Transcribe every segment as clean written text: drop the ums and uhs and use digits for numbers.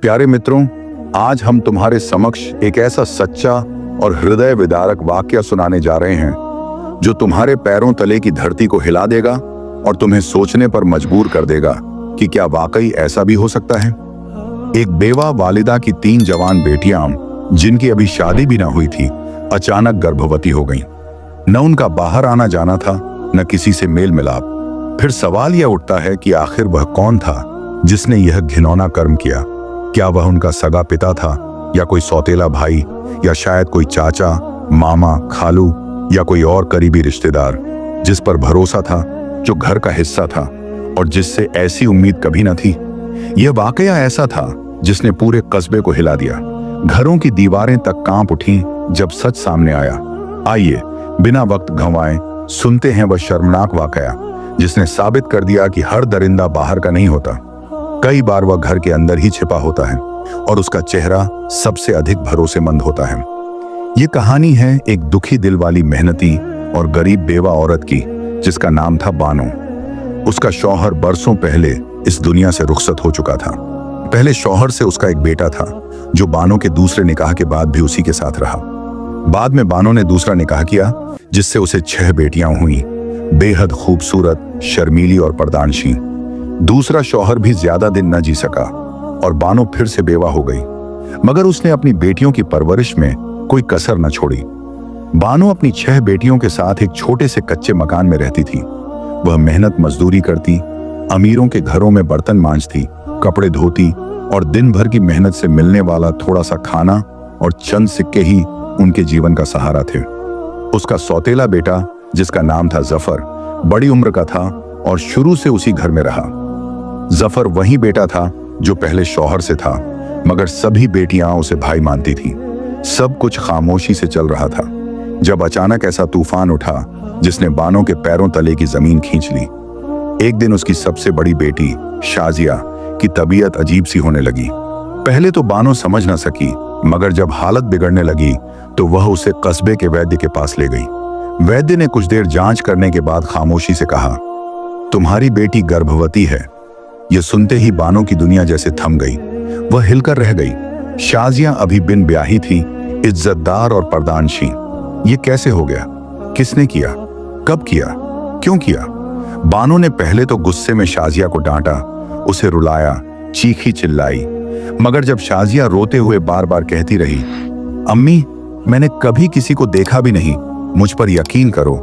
प्यारे मित्रों, आज हम तुम्हारे समक्ष एक ऐसा सच्चा और हृदय विदारक वाक्य सुनाने जा रहे हैं जो तुम्हारे पैरों तले की धरती को हिला देगा और तुम्हें सोचने पर मजबूर कर देगा कि क्या वाकई ऐसा भी हो सकता है। एक बेवा वालिदा की 3 जवान बेटियां जिनकी अभी शादी भी ना हुई थी, अचानक गर्भवती हो गईं। न उनका बाहर आना जाना था, न किसी से मेल मिलाप। फिर सवाल यह उठता है कि आखिर वह कौन था जिसने यह घिनौना कर्म किया। क्या वह उनका सगा पिता था, या कोई सौतेला भाई, या शायद कोई चाचा, मामा, खालू, या कोई और करीबी रिश्तेदार जिस पर भरोसा था, जो घर का हिस्सा था और जिससे ऐसी उम्मीद कभी न थी। यह वाकया ऐसा था जिसने पूरे कस्बे को हिला दिया। घरों की दीवारें तक कांप उठी जब सच सामने आया। आइए बिना वक्त गंवाए सुनते हैं वह शर्मनाक वाकया जिसने साबित कर दिया कि हर दरिंदा बाहर का नहीं होता। कई बार वह घर के अंदर ही छिपा होता है और उसका चेहरा सबसे अधिक भरोसेमंद होता है। ये कहानी है एक दुखी दिल वाली, मेहनती और गरीब बेवा औरत की जिसका नाम था बानो। उसका शौहर बरसों पहले इस दुनिया से रुखसत हो चुका था। पहले शौहर से उसका एक बेटा था जो बानो के दूसरे निकाह के बाद भी उसी के साथ रहा। बाद में बानो ने दूसरा निकाह किया जिससे उसे 6 बेटियां हुई, बेहद खूबसूरत, शर्मीली और पर्दानशी। दूसरा शौहर भी ज्यादा दिन न जी सका और बानो फिर से बेवा हो गई, मगर उसने अपनी बेटियों की परवरिश में कोई कसर न छोड़ी। बानो अपनी 6 बेटियों के साथ एक छोटे से कच्चे मकान में रहती थी। वह मेहनत मजदूरी करती, अमीरों के घरों में बर्तन मांजती, कपड़े धोती और दिन भर की मेहनत से मिलने वाला थोड़ा सा खाना और चंद सिक्के ही उनके जीवन का सहारा थे। उसका सौतेला बेटा, जिसका नाम था जफर, बड़ी उम्र का था और शुरू से उसी घर में रहा। जफर वही बेटा था जो पहले शौहर से था, मगर सभी बेटियां उसे भाई मानती थीं। सब कुछ खामोशी से चल रहा था जब अचानक ऐसा तूफान उठा जिसने बानो के पैरों तले की जमीन खींच ली। एक दिन उसकी सबसे बड़ी बेटी शाजिया की तबीयत अजीब सी होने लगी। पहले तो बानो समझ न सकी, मगर जब हालत बिगड़ने लगी तो वह उसे कस्बे के वैद्य के पास ले गई। वैद्य ने कुछ देर जांच करने के बाद खामोशी से कहा, तुम्हारी बेटी गर्भवती है। यह सुनते ही बानो की दुनिया जैसे थम गई। वह हिलकर रह गई। शाजिया अभी बिन ब्याही थी, इज्जतदार और पर्दानशी। ये कैसे हो गया? किसने किया? कब किया? क्यों किया? बानो ने पहले तो गुस्से में शाजिया को डांटा, उसे रुलाया, चीखी चिल्लाई, मगर जब शाजिया रोते हुए बार बार कहती रही, अम्मी मैंने कभी किसी को देखा भी नहीं, मुझ पर यकीन करो,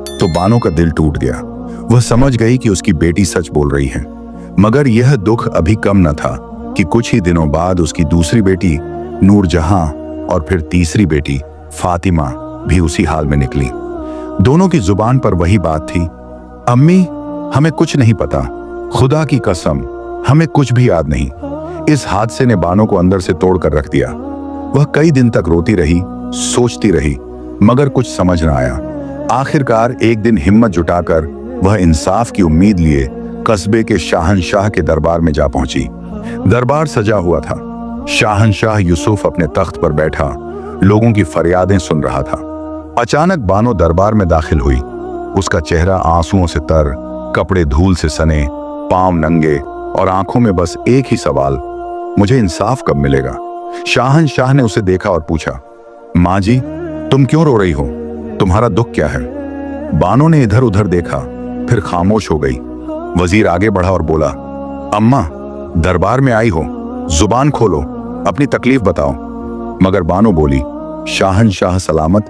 तो बानो का दिल टूट गया। वह समझ गई कि उसकी बेटी सच बोल रही है। मगर यह दुख अभी कम न था कि कुछ ही दिनों बाद उसकी दूसरी बेटी नूरजहां और फिर तीसरी बेटी फातिमा भी उसी हाल में निकली। दोनों की जुबान पर वही बात थी, अम्मी हमें कुछ नहीं पता, खुदा की कसम हमें कुछ भी याद नहीं। इस हादसे ने बानो को अंदर से तोड़ कर रख दिया। वह कई दिन तक रोती रही, सोचती रही, मगर कुछ समझ न आया। आखिरकार एक दिन हिम्मत जुटाकर वह इंसाफ की उम्मीद लिए कस्बे के शाहनशाह के दरबार में जा पहुंची। दरबार सजा हुआ था। शाहनशाह यूसुफ अपने तख्त पर बैठा लोगों की फरियादें सुन रहा था। अचानक बानो दरबार में दाखिल हुई। उसका चेहरा आंसुओं से तर, कपड़े धूल से सने, पांव नंगे और आंखों में बस एक ही सवाल, मुझे इंसाफ कब मिलेगा? शाहनशाह ने उसे देखा और पूछा, माँ जी तुम क्यों रो रही हो? तुम्हारा दुख क्या है? बानो ने इधर उधर देखा, फिर खामोश हो गई। वजीर आगे बढ़ा और बोला, अम्मा दरबार में आई हो, जुबान खोलो, अपनी तकलीफ बताओ। मगर बानो बोली, शाहनशाह सलामत,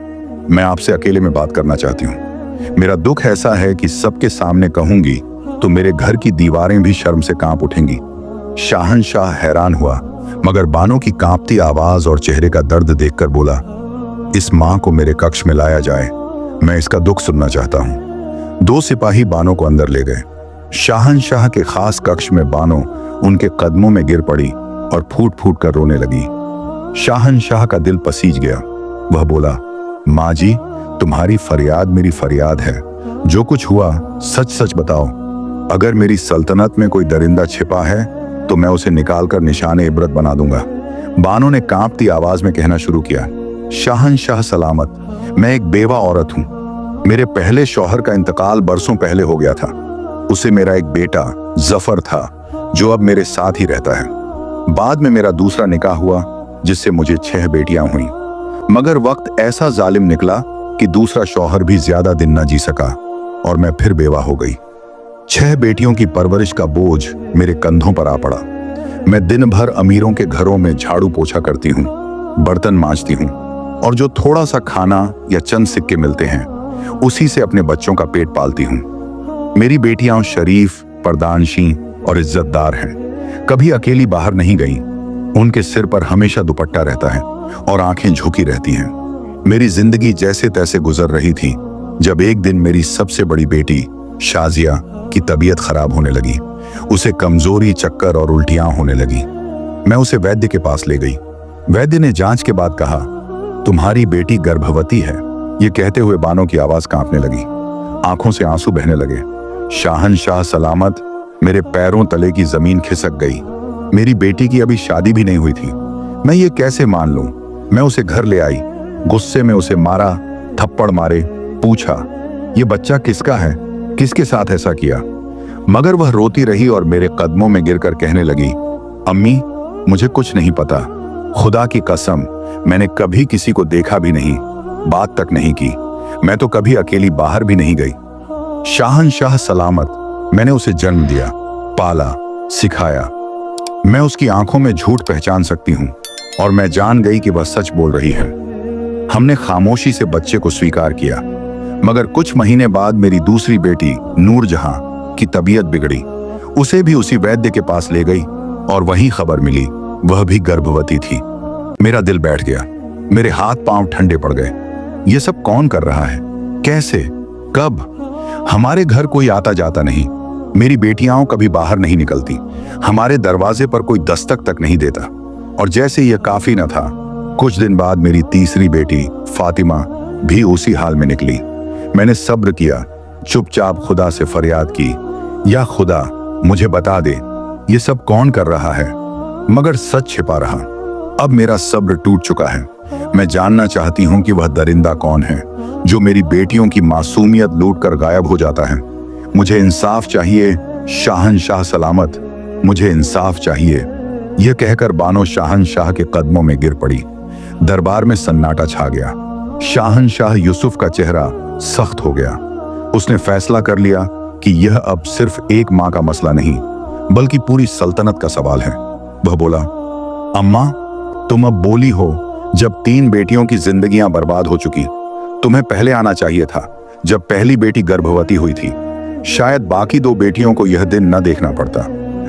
मैं आपसे अकेले में बात करना चाहती हूँ। मेरा दुख ऐसा है कि सबके सामने कहूंगी तो मेरे घर की दीवारें भी शर्म से कांप उठेंगी। शाहनशाह हैरान हुआ, मगर बानो की कांपती आवाज और चेहरे का दर्द देखकर बोला, इस मां को मेरे कक्ष में लाया जाए, मैं इसका दुख सुनना चाहता हूँ। 2 सिपाही बानो को अंदर ले गए। शाहनशाह के खास कक्ष में बानो उनके कदमों में गिर पड़ी और फूट फूट कर रोने लगी। शाहनशाह का दिल पसीज गया। वह बोला, माँ जी तुम्हारी फरियाद मेरी फरियाद है, जो कुछ हुआ सच सच बताओ। अगर मेरी सल्तनत में कोई दरिंदा छिपा है तो मैं उसे निकालकर निशाने इबरत बना दूंगा। बानो ने कांपती आवाज में कहना शुरू किया, शाहनशाह सलामत, मैं एक बेवा औरत हूँ। मेरे पहले शौहर का इंतकाल बरसों पहले हो गया था। उसे मेरा एक बेटा जफर था जो अब मेरे साथ ही रहता है। बाद में मेरा दूसरा निकाह हुआ, जिससे मुझे 6 बेटियां हुईं। मगर वक्त ऐसा जालिम निकला कि दूसरा शौहर भी ज्यादा दिन न जी सका और मैं फिर बेवा हो गई। 6 बेटियों की परवरिश का बोझ मेरे कंधों पर आ पड़ा। मैं दिन भर अमीरों के घरों में झाड़ू पोछा करती हूँ, बर्तन मांजती हूँ और जो थोड़ा सा खाना या चंद सिक्के मिलते हैं उसी से अपने बच्चों का पेट पालती हूँ। मेरी बेटियां शरीफ, पर्दानशी और इज्जतदार हैं। कभी अकेली बाहर नहीं गईं। उनके सिर पर हमेशा दुपट्टा रहता है और आंखें झुकी रहती हैं। मेरी जिंदगी जैसे तैसे गुजर रही थी जब एक दिन मेरी सबसे बड़ी बेटी शाजिया की तबीयत खराब होने लगी। उसे कमजोरी, चक्कर और उल्टियां होने लगी। मैं उसे वैद्य के पास ले गई। वैद्य ने जांच के बाद कहा, तुम्हारी बेटी गर्भवती है। ये कहते हुए बानो की आवाज कांपने लगी, आंखों से आंसू बहने लगे। शाहनशाह सलामत, मेरे पैरों तले की जमीन खिसक गई। मेरी बेटी की अभी शादी भी नहीं हुई थी। मैं ये कैसे मान लूं? मैं उसे घर ले आई, गुस्से में उसे मारा, थप्पड़ मारे, पूछा ये बच्चा किसका है, किसके साथ ऐसा किया? मगर वह रोती रही और मेरे कदमों में गिरकर कहने लगी, अम्मी मुझे कुछ नहीं पता। खुदा की कसम, मैंने कभी किसी को देखा भी नहीं, बात तक नहीं की। मैं तो कभी अकेली बाहर भी नहीं गई। शाहनशाह सलामत, मैंने उसे जन्म दिया, पाला, सिखाया। मैं उसकी आंखों में झूठ पहचान सकती हूँ और मैं जान गई कि वह सच बोल रही है। हमने खामोशी से बच्चे को स्वीकार किया। मगर कुछ महीने बाद मेरी दूसरी बेटी नूरजहां की तबीयत बिगड़ी। उसे भी उसी वैद्य के पास ले गई और वहीं खबर मिली वह भी गर्भवती थी। मेरा दिल बैठ गया, मेरे हाथ पांव ठंडे पड़ गए। ये सब कौन कर रहा है, कैसे, कब? हमारे घर कोई आता जाता नहीं। मेरी बेटियां कभी बाहर नहीं निकलती। हमारे दरवाजे पर कोई दस्तक तक नहीं देता। और जैसे यह काफी न था, कुछ दिन बाद मेरी तीसरी बेटी फातिमा भी उसी हाल में निकली। मैंने सब्र किया, चुपचाप खुदा से फरियाद की, या खुदा मुझे बता दे ये सब कौन कर रहा है। मगर सच छिपा रहा। अब मेरा सब्र टूट चुका है। मैं जानना चाहती हूं कि वह दरिंदा कौन है जो मेरी बेटियों की मासूमियत लूट कर गायब हो जाता है। मुझे इंसाफ चाहिए शाहनशाह सलामत, मुझे इंसाफ चाहिए। यह कहकर बानो शाहनशाह के कदमों में गिर पड़ी। दरबार में सन्नाटा छा गया। शाहनशाह यूसुफ का चेहरा सख्त हो गया। उसने फैसला कर लिया कि यह अब सिर्फ एक मां का मसला नहीं बल्कि पूरी सल्तनत का सवाल है। वह बोला, अम्मा तुम अब बोली हो जब 3 बेटियों की जिंदगियां बर्बाद हो चुकी। तुम्हें पहले आना चाहिए था जब पहली बेटी गर्भवती हुई थी। शायद बाकी 2 बेटियों को यह दिन न देखना पड़ता।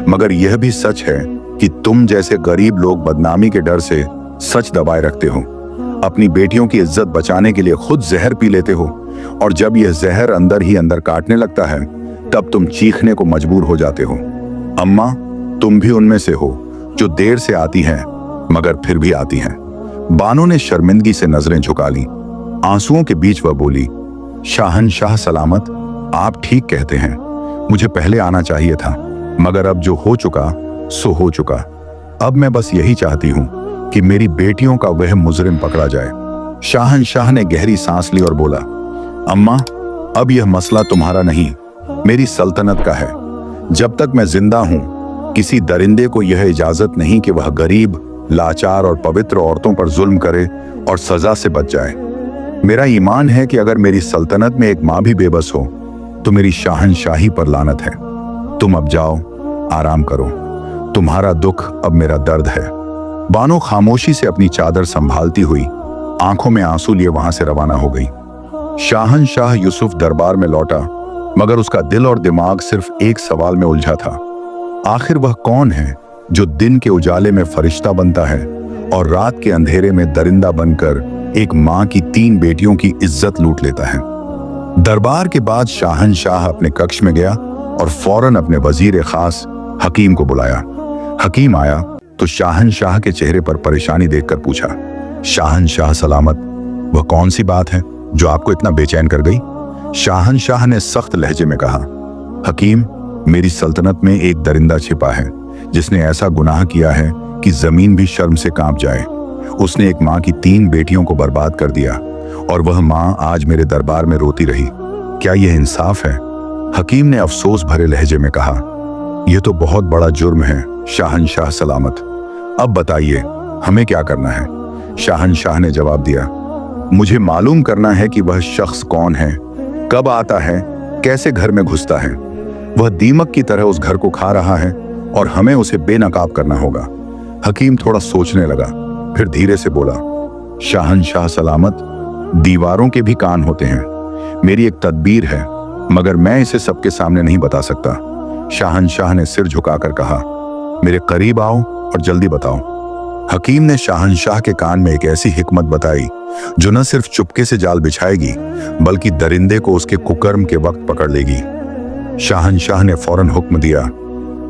मगर यह भी सच है कि तुम जैसे गरीब लोग बदनामी के डर से सच दबाए रखते हो। अपनी बेटियों की इज्जत बचाने के लिए खुद जहर पी लेते हो और जब यह जहर अंदर ही अंदर काटने लगता है तब तुम चीखने को मजबूर हो जाते हो। अम्मा तुम भी उनमें से हो जो देर से आती हैं मगर फिर भी आती हैं। बानो ने शर्मिंदगी से नजरें झुका ली। आंसुओं के बीच वह बोली, शाहनशाह सलामत, आप ठीक कहते हैं। मुझे पहले आना चाहिए था, मगर अब जो हो चुका सो हो चुका। अब मैं बस यही चाहती हूँ कि मेरी बेटियों का वह मुजरिम पकड़ा जाए। शाहनशाह ने गहरी सांस ली और बोला, अम्मा अब यह मसला तुम्हारा नहीं, मेरी सल्तनत का है। जब तक मैं जिंदा हूँ किसी दरिंदे को यह इजाजत नहीं कि वह गरीब, लाचार और पवित्र औरतों पर जुल्म करे और सजा से बच जाए। मेरा ईमान है कि अगर मेरी सल्तनत में एक मां भी बेबस हो तो मेरी शाहनशाही पर लानत है। तुम अब जाओ, आराम करो। तुम्हारा दुख अब मेरा दर्द है। बानो खामोशी से अपनी चादर संभालती हुई आंखों में आंसू लिए वहां से रवाना हो गई। शाहनशाह यूसुफ दरबार में लौटा, मगर उसका दिल और दिमाग सिर्फ एक सवाल में उलझा था। आखिर वह कौन है जो दिन के उजाले में फरिश्ता बनता है और रात के अंधेरे में दरिंदा बनकर एक मां की 3 बेटियों की इज्जत लूट लेता है। दरबार के बाद शाहनशाह अपने कक्ष में गया और फौरन अपने वजीर खास हकीम को बुलाया। हकीम आया तो शाहनशाह के चेहरे पर परेशानी देखकर पूछा, शाहनशाह सलामत, वह कौन सी बात है जो आपको इतना बेचैन कर गई? शाहनशाह ने सख्त लहजे में कहा, हकीम, मेरी सल्तनत में एक दरिंदा छिपा है जिसने ऐसा गुनाह किया है कि जमीन भी शर्म से कांप जाए। उसने एक मां की 3 बेटियों को बर्बाद कर दिया और वह मां आज मेरे दरबार में रोती रही। क्या यह इंसाफ है? हकीम ने अफसोस भरे लहजे में कहा, यह तो बहुत बड़ा जुर्म है शाहनशाह सलामत। अब बताइए हमें क्या करना है? शाहनशाह ने जवाब दिया, मुझे मालूम करना है कि वह शख्स कौन है, कब आता है, कैसे घर में घुसता है। वह दीमक की तरह उस घर को खा रहा है और हमें उसे बेनकाब करना होगा। हकीम थोड़ा सोचने लगा, फिर धीरे से बोला, शाहनशाह सलामत, दीवारों के भी कान होते हैं। मेरी एक तदबीर है, मगर मैं इसे सबके सामने नहीं बता सकता। शाहनशाह ने सिर झुकाकर कहा, मेरे करीब आओ और जल्दी बताओ। हकीम ने शाहनशाह के कान में एक ऐसी हिकमत बताई जो न सिर्फ चुपके से जाल बिछाएगी बल्कि दरिंदे को उसके कुकर्म के वक्त पकड़ लेगी। शाहनशाह ने फौरन हुक्म दिया,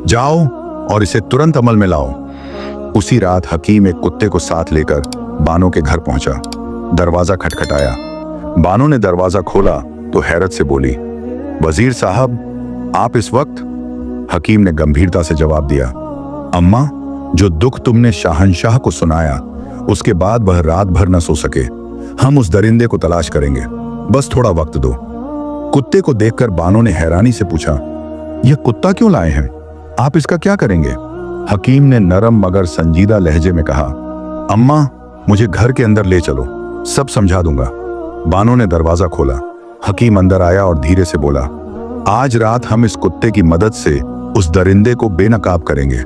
जाओ और इसे तुरंत अमल में लाओ। उसी रात हकीम एक कुत्ते को साथ लेकर बानो के घर पहुंचा। दरवाजा खटखटाया। बानो ने दरवाजा खोला तो हैरत से बोली, वजीर साहब, आप इस वक्त? हकीम ने गंभीरता से जवाब दिया, अम्मा, जो दुख तुमने शाहनशाह को सुनाया उसके बाद वह रात भर न सो सके। हम उस दरिंदे को तलाश करेंगे, बस थोड़ा वक्त दो। कुत्ते को देखकर बानो ने हैरानी से पूछा, यह कुत्ता क्यों लाए हैं? आप इसका क्या करेंगे? हकीम ने नरम मगर संजीदा लहजे में कहा, अम्मा, मुझे घर के अंदर ले चलो, सब समझा दूंगा। बानो ने दरवाजा खोला। हकीम अंदर आया और धीरे से बोला, आज रात हम इस कुत्ते की मदद से उस दरिंदे को बेनकाब करेंगे।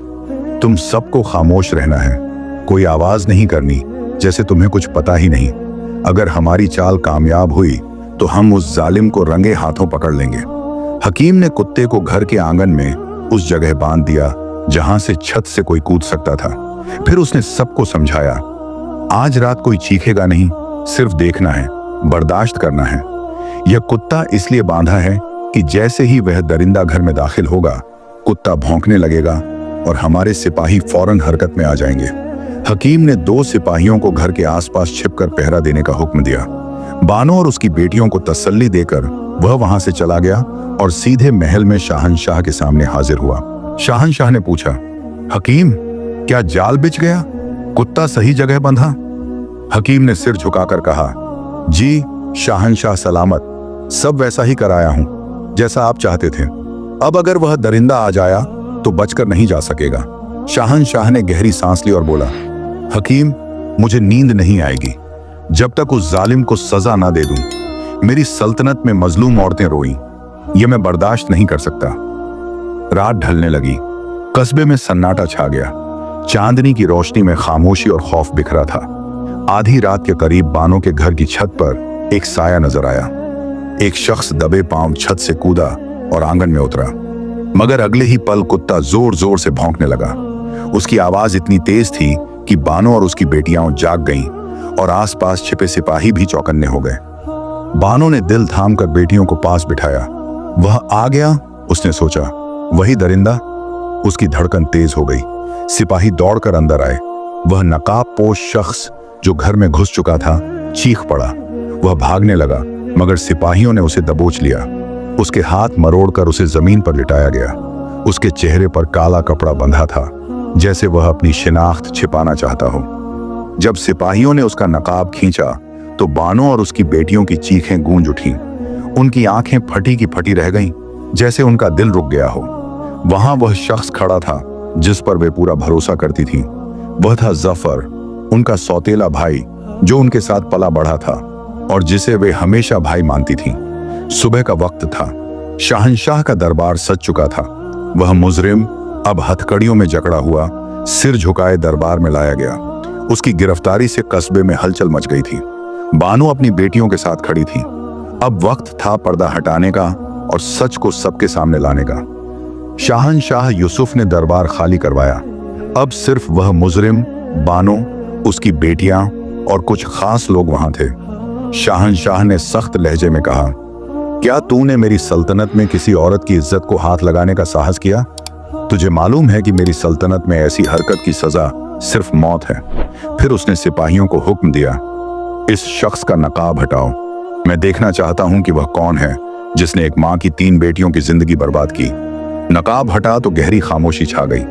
तुम सबको खामोश रहना है, कोई आवाज नहीं करनी, जैसे तुम्हें कुछ पता ही नहीं। अगर हमारी चाल कामयाब हुई तो हम उस जालिम को रंगे हाथों पकड़ लेंगे। हकीम ने कुत्ते को घर के आंगन में उस जगह बांध दिया जहां से छत से कोई कूद सकता था। फिर उसने सबको समझाया, आज रात कोई चीखेगा नहीं, सिर्फ देखना है, बर्दाश्त करना है। यह कुत्ता इसलिए बांधा है कि जैसे ही वह दरिंदा घर में दाखिल होगा, कुत्ता भौंकने लगेगा और हमारे सिपाही फौरन हरकत में आ जाएंगे। हकीम ने 2 सिपाहियों को घर के आसपास छिपकर पहरा देने का हुक्म दिया। बानो और उसकी बेटियों को तसल्ली देकर वह वहां से चला गया और सीधे महल में शाहनशाह के सामने हाजिर हुआ। शाहनशाह ने पूछा, हकीम, क्या जाल बिछ गया? कुत्ता सही जगह बंधा? हकीम ने सिर झुकाकर कहा, जी शाहनशाह सलामत, सब वैसा ही कराया हूं जैसा आप चाहते थे। अब अगर वह दरिंदा आ जाया तो बचकर नहीं जा सकेगा। शाहनशाह ने गहरी सांस ली और बोला, हकीम, मुझे नींद नहीं आएगी जब तक उस जालिम को सजा ना दे दूं। मेरी सल्तनत में मजलूम औरतें रोईं, यह मैं बर्दाश्त नहीं कर सकता। रात ढलने लगी। कस्बे में सन्नाटा छा गया। चांदनी की रोशनी में खामोशी और खौफ बिखरा था। आधी रात के करीब बानो के घर की छत पर एक साया नजर आया। एक शख्स दबे पांव छत से कूदा और आंगन में उतरा, मगर अगले ही पल कुत्ता जोर जोर से भौंकने लगा। उसकी आवाज इतनी तेज थी कि बानो और उसकी बेटियां जाग गईं और आसपास छिपे सिपाही भी चौकन्ने हो गए। बानो ने दिल थामकर बेटियों को पास बिठाया। वह आ गया, उसने सोचा, वही दरिंदा? उसकी धड़कन तेज हो गई। सिपाही दौड़कर अंदर आए। वह नकाब पोश शख्स जो घर में घुस चुका था चीख पड़ा। वह भागने लगा, मगर सिपाहियों ने उसे दबोच लिया। उसके हाथ मरोड़कर उसे जमीन पर लिटाया गया। उसके चेहरे पर काला कपड़ा बंधा था, जैसे वह अपनी शिनाख्त छिपाना चाहता हो। जब सिपाहियों ने उसका नकाब खींचा तो बानो और उसकी बेटियों की चीखें गूंज उठीं। उनकी आंखें फटी की फटी रह गईं, जैसे उनका दिल रुक गया हो। वहां वह शख्स खड़ा था जिस पर वे पूरा भरोसा करती थीं। वह था जफर, उनका सौतेला भाई जो उनके साथ पला बढ़ा था और जिसे वे हमेशा भाई मानती थीं। सुबह का वक्त था। शाहनशाह का दरबार सज चुका था। वह मुजरिम अब हथकड़ियों में जकड़ा हुआ सिर झुकाए दरबार में लाया गया। उसकी गिरफ्तारी से कस्बे में हलचल मच गई थी। बानो अपनी बेटियों के साथ खड़ी थी। अब वक्त था पर्दा हटाने का और सच को सबके सामने लाने का। शाहनशाह यूसुफ ने दरबार खाली करवाया। अब सिर्फ वह मुजरिम, बानो, उसकी बेटियां और कुछ खास लोग वहां थे। शाहनशाह ने सख्त लहजे में कहा, क्या तूने मेरी सल्तनत में किसी औरत की इज्जत को हाथ लगाने का साहस किया? तुझे मालूम है कि मेरी सल्तनत में ऐसी हरकत की सजा सिर्फ मौत है। फिर उसने सिपाहियों को हुक्म दिया, इस शख्स का नकाब हटाओ। मैं देखना चाहता हूं कि वह कौन है जिसने एक मां की 3 बेटियों की जिंदगी बर्बाद की। नकाब हटा तो गहरी खामोशी छा गई।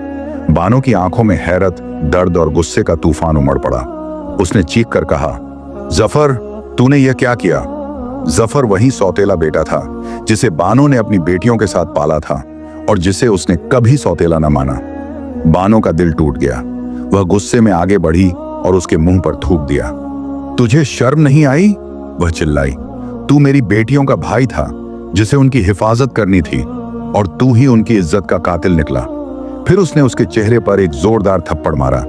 बानो की आंखों में हैरत, दर्द और गुस्से का तूफान उमड़ पड़ा। उसने चीख कर कहा, जफर, तूने यह क्या किया? जफर वही सौतेला बेटा था जिसे बानो ने अपनी बेटियों के साथ पाला था और जिसे उसने कभी सौतेला न माना। बानो का दिल टूट गया। वह गुस्से में आगे बढ़ी और उसके मुंह पर थूक दिया। तुझे शर्म नहीं आई? वह चिल्लाई। तू मेरी बेटियों का भाई था जिसे उनकी हिफाजत करनी थी और तू ही उनकी इज्जत का कातिल निकला। फिर उसने उसके चेहरे पर एक जोरदार थप्पड़ मारा।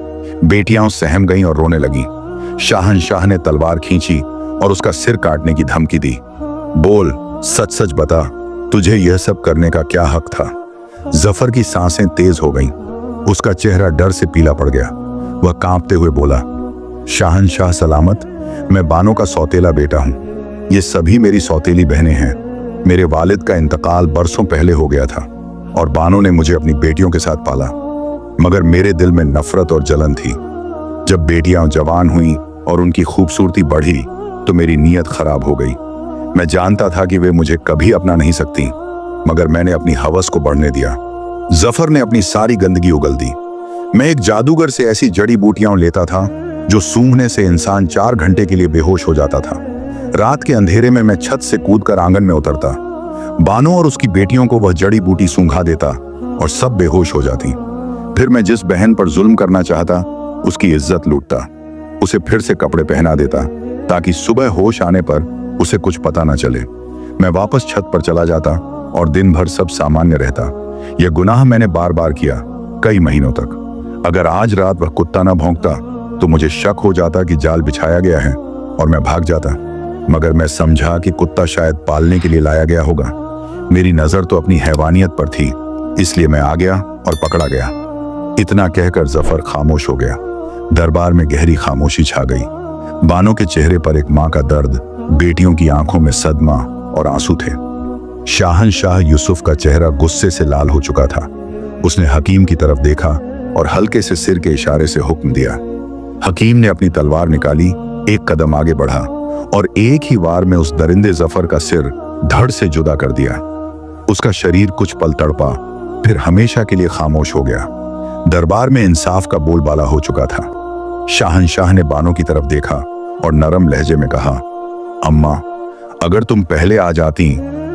बेटियां सहम गईं और रोने लगीं। शाहनशाह ने तलवार खींची और उसका सिर काटने की धमकी दी। बोल, सच सच बता, तुझे यह सब करने का क्या हक था? जफर की सांसें तेज हो गईं। उसका चेहरा डर से पीला पड़ गया। वह कांपते हुए बोला, शाहनशाह सलामत, मैं बानो का सौतेला बेटा हूं। ये सभी मेरी सौतेली बहनें हैं। मेरे वालिद का इंतकाल बरसों पहले हो गया था और बानो ने मुझे अपनी बेटियों के साथ पाला, मगर मेरे दिल में नफरत और जलन थी। जब बेटियां जवान हुईं और उनकी खूबसूरती बढ़ी तो मेरी नीयत खराब हो गई। मैं जानता था कि वे मुझे कभी अपना नहीं सकती, मगर मैंने अपनी हवस को बढ़ने दिया। जफर ने अपनी सारी गंदगी उगल दी। मैं एक जादूगर से ऐसी जड़ी बूटियां लेता था जो सूंघने से इंसान 4 घंटे के लिए बेहोश हो जाता था। रात के अंधेरे में मैं छत से कूदकर आंगन में उतरता। बानो और उसकी बेटियों को वह जड़ी बूटी सूंघा देता और सब बेहोश हो जाती। फिर मैं जिस बहन पर जुल्म करना चाहता उसकी इज्जत लूटता, उसे फिर से कपड़े पहना देता ताकि सुबह होश आने पर उसे कुछ पता न चले। मैं वापस छत पर चला जाता और दिन भर सब सामान्य रहता। यह गुनाह मैंने बार बार किया, कई महीनों तक। अगर आज रात वह कुत्ता न भौंकता तो मुझे शक हो जाता कि जाल बिछाया गया है और मैं भाग जाता, मगर मैं समझा कि कुत्ता शायद पालने के लिए लाया गया होगा। मेरी नजर तो अपनी हैवानियत पर थी, इसलिए मैं आ गया और पकड़ा गया। इतना कहकर जफर खामोश हो गया। दरबार में गहरी खामोशी छा गई। बानो के चेहरे पर एक माँ का दर्द, बेटियों की आंखों में सदमा और आंसू थे। शाहनशाह यूसुफ का चेहरा गुस्से से लाल हो चुका था। उसने हकीम की तरफ देखा और हल्के से सिर के इशारे से हुक्म दिया। हकीम ने अपनी तलवार निकाली, एक कदम आगे बढ़ा और एक ही वार में उस दरिंदे जफर का सिर धड़ से जुदा कर दिया। उसका शरीर कुछ पल तड़पा, फिर हमेशा के लिए खामोश हो गया। दरबार में इंसाफ का बोलबाला हो चुका था। शाहनशाह ने बानो की तरफ देखा और नरम लहजे में कहा, अम्मा, अगर तुम पहले आ जाती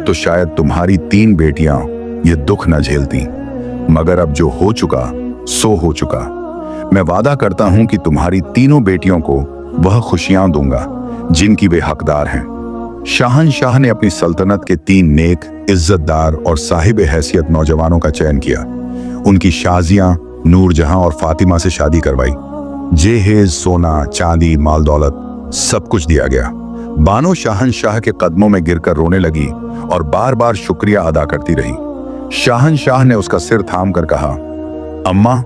तो शायद तुम्हारी 3 बेटियां ये दुख न झेलती, मगर अब जो हो चुका सो हो चुका। मैं वादा करता हूं कि तुम्हारी 3 बेटियों को वह खुशियां दूंगा जिनकी वे हकदार हैं। शाहनशाह ने अपनी सल्तनत के 3 नेक, इज्जतदार और साहिब हैसियत नौजवानों का चयन किया। उनकी शाजियां नूरजहां और फातिमा से शादी करवाई। जेहेज, सोना, चांदी, माल दौलत सब कुछ दिया गया। बानो शाहनशाह के कदमों में गिरकर रोने लगी और बार बार शुक्रिया अदा करती रही। शाहनशाह ने उसका सिर थाम कर कहा, अम्मा,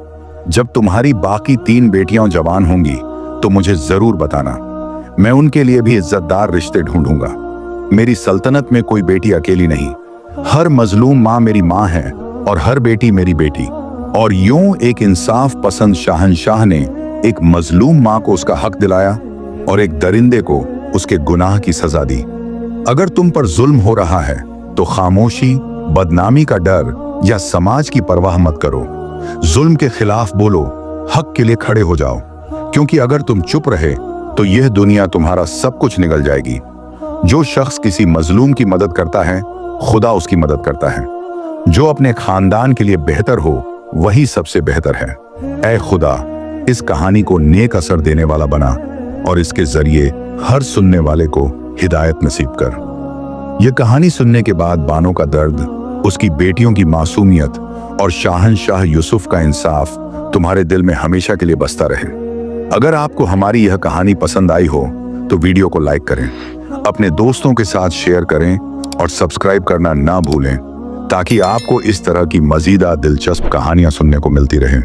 जब तुम्हारी बाकी 3 बेटियां जवान होंगी तो मुझे जरूर बताना। मैं उनके लिए भी इज्जतदार रिश्ते ढूंढूंगा। मेरी सल्तनत में कोई बेटी अकेली नहीं। हर मजलूम माँ मेरी माँ है और हर बेटी मेरी बेटी। और यूं एक इंसाफ पसंद शाहनशाह ने एक मजलूम माँ को उसका हक दिलाया और एक दरिंदे को उसके गुनाह की सजा दी। अगर तुम पर जुल्म हो रहा है तो खामोशी, बदनामी का डर या समाज की परवाह मत करो। जुल्म के खिलाफ बोलो, हक के लिए खड़े हो जाओ, क्योंकि अगर तुम चुप रहे तो यह दुनिया तुम्हारा सब कुछ निगल जाएगी। जो शख्स किसी मजलूम की मदद करता है, खुदा उसकी मदद करता है। जो अपने खानदान के लिए बेहतर हो वही सबसे बेहतर है। ऐ खुदा, इस कहानी को नेक असर देने वाला बना और इसके जरिए हर सुनने वाले को हिदायत नसीब कर। यह कहानी सुनने के बाद बानो का दर्द, उसकी बेटियों की मासूमियत और शाहनशाह यूसुफ का इंसाफ तुम्हारे दिल में हमेशा के लिए बसता रहे। अगर आपको हमारी यह कहानी पसंद आई हो तो वीडियो को लाइक करें, अपने दोस्तों के साथ शेयर करें और सब्सक्राइब करना ना भूलें ताकि आपको इस तरह की मजीदा दिलचस्प कहानियां सुनने को मिलती रहें।